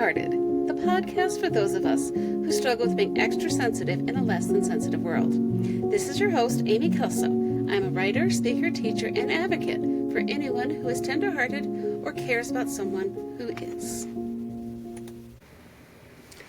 Tender-Hearted, the podcast for those of us who struggle with being extra sensitive in a less than sensitive world. This is your host, Amy Kelso. I'm a writer, speaker, teacher, and advocate for anyone who is tender-hearted or cares about someone who is.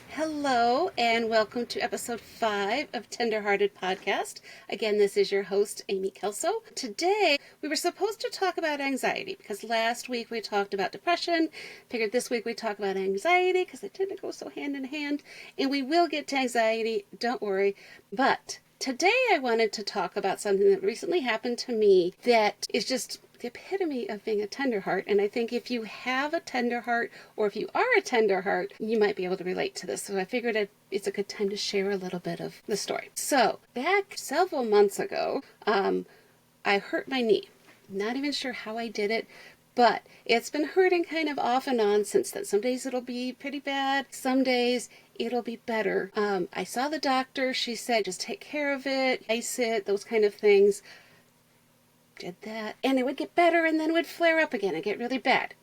Hello, and welcome to episode 5 of Tender-Hearted Podcast. Again, this is your host, Amy Kelso. Today, we were supposed to talk about anxiety because last week we talked about depression. Figured this week we'd talk about anxiety because they tend to go so hand in hand. And we will get to anxiety, don't worry. But today I wanted to talk about something that recently happened to me that is just the epitome of being a tender heart. And I think if you have a tender heart, or if you are a tender heart, you might be able to relate to this. So I figured it's a good time to share a little bit of the story. So back several months ago, I hurt my knee. Not even sure how I did it, but it's been hurting kind of off and on since then. Some days it'll be pretty bad. Some days it'll be better. I saw the doctor. She said, just take care of it, ice it, those kind of things. Did that, and it would get better, and then it would flare up again and get really bad.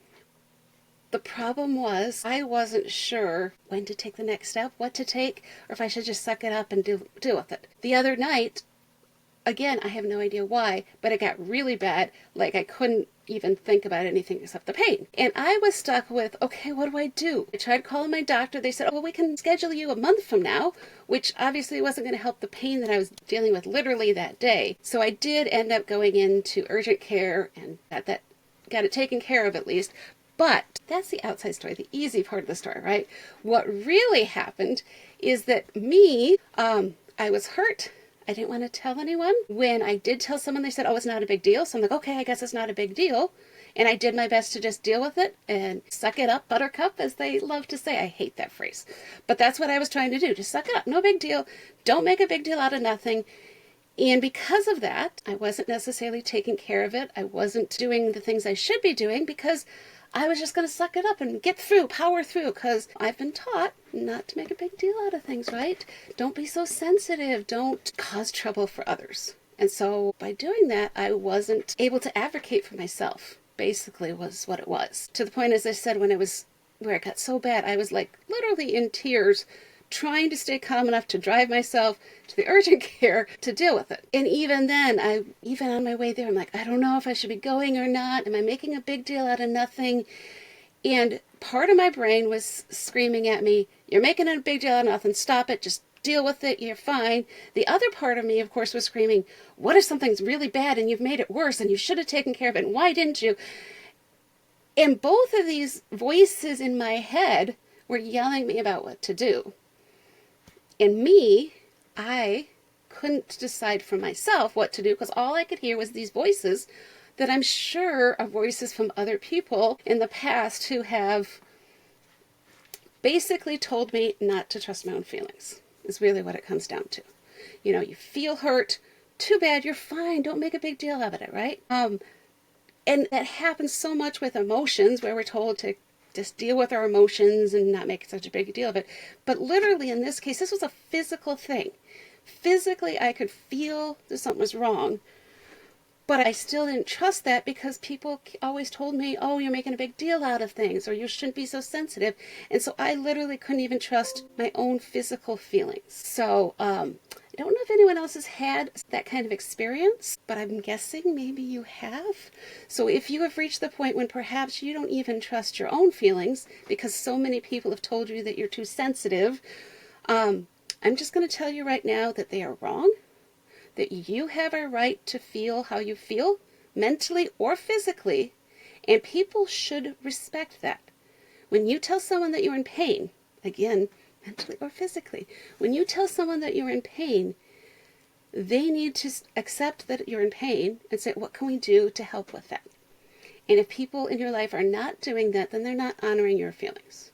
The problem was I wasn't sure when to take the next step, what to take, or if I should just suck it up and deal with it. The other night, again, I have no idea why, but it got really bad. Like I couldn't even think about anything except the pain. And I was stuck with, okay, what do? I tried calling my doctor. They said, oh, well, we can schedule you a month from now, which obviously wasn't going to help the pain that I was dealing with literally that day. So I did end up going into urgent care and got it taken care of at least. But that's the outside story, the easy part of the story, right? What really happened is that I was hurt. I didn't want to tell anyone. When I did tell someone, they said, oh, it's not a big deal. So I'm like, okay, I guess it's not a big deal. And I did my best to just deal with it and suck it up, buttercup, as they love to say. I hate that phrase. But that's what I was trying to do. Just suck it up. No big deal. Don't make a big deal out of nothing. And because of that, I wasn't necessarily taking care of it. I wasn't doing the things I should be doing because I was just going to suck it up and get through, power through, because I've been taught not to make a big deal out of things, right? Don't be so sensitive. Don't cause trouble for others. And so by doing that, I wasn't able to advocate for myself, basically was what it was. To the point, as I said, where it got so bad, I was like literally in tears, trying to stay calm enough to drive myself to the urgent care to deal with it. And even then, even on my way there, I'm like, I don't know if I should be going or not. Am I making a big deal out of nothing? And part of my brain was screaming at me, you're making a big deal out of nothing. Stop it. Just deal with it. You're fine. The other part of me, of course, was screaming, what if something's really bad and you've made it worse and you should have taken care of it? And why didn't you? And both of these voices in my head were yelling at me about what to do. And me, I couldn't decide for myself what to do because all I could hear was these voices that I'm sure are voices from other people in the past who have basically told me not to trust my own feelings, is really what it comes down to. You know, you feel hurt, too bad, you're fine, don't make a big deal of it, right? And that happens so much with emotions where we're told to just deal with our emotions and not make such a big deal of it. But literally in this case, this was a physical thing. Physically, I could feel that something was wrong, but I still didn't trust that because people always told me, oh, you're making a big deal out of things, or you shouldn't be so sensitive. And so I literally couldn't even trust my own physical feelings. So I don't know if anyone else has had that kind of experience, but I'm guessing maybe you have. So if you have reached the point when perhaps you don't even trust your own feelings because so many people have told you that you're too sensitive, I'm just going to tell you right now that they are wrong, that you have a right to feel how you feel, mentally or physically, and people should respect that. When you tell someone that you're in pain, again, mentally or physically, when you tell someone that you're in pain, they need to accept that you're in pain and say, what can we do to help with that? And if people in your life are not doing that, then they're not honoring your feelings.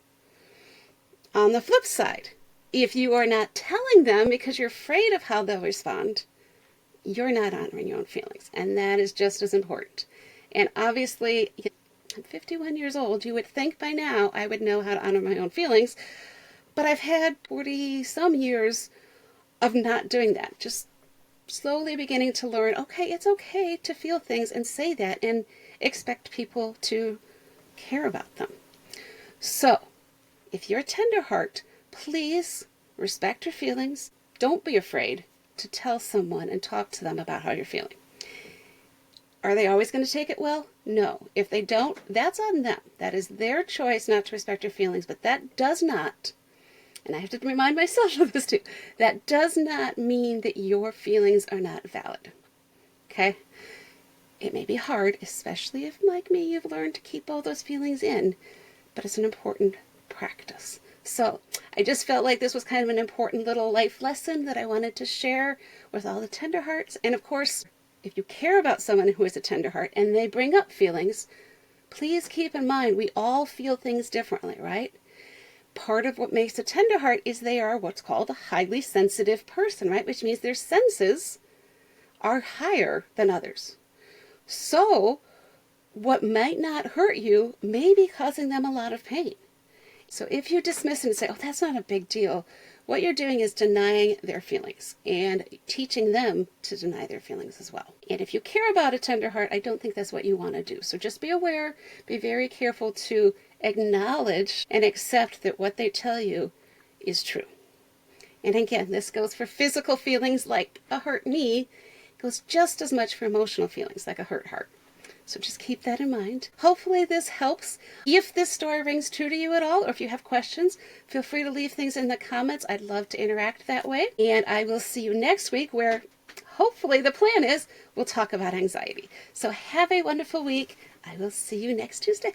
On the flip side, if you are not telling them because you're afraid of how they'll respond, you're not honoring your own feelings. And that is just as important. And obviously, I'm 51 years old. You would think by now I would know how to honor my own feelings. But I've had 40 some years of not doing that. Just slowly beginning to learn, okay, it's okay to feel things and say that and expect people to care about them. So If you're a tender heart, please respect your feelings. Don't be afraid to tell someone and talk to them about how you're feeling. Are they always going to take it well? No. If they don't, that's on them. That is their choice not to respect your feelings, but that does not, and I have to remind myself of this too, that does not mean that your feelings are not valid. Okay? It may be hard, especially if, like me, you've learned to keep all those feelings in, but it's an important practice. So I just felt like this was kind of an important little life lesson that I wanted to share with all the tender hearts. And of course, if you care about someone who is a tender heart and they bring up feelings, please keep in mind we all feel things differently, right? Part of what makes a tender heart is they are what's called a highly sensitive person, right? Which means their senses are higher than others. So what might not hurt you may be causing them a lot of pain. So if you dismiss it and say, oh, that's not a big deal, what you're doing is denying their feelings and teaching them to deny their feelings as well. And if you care about a tender heart, I don't think that's what you want to do. So just be aware, be very careful to acknowledge and accept that what they tell you is true. And again, this goes for physical feelings like a hurt knee, it goes just as much for emotional feelings like a hurt heart. So just keep that in mind. Hopefully this helps. If this story rings true to you at all, or if you have questions, feel free to leave things in the comments. I'd love to interact that way. And I will see you next week where hopefully the plan is we'll talk about anxiety. So have a wonderful week. I will see you next Tuesday.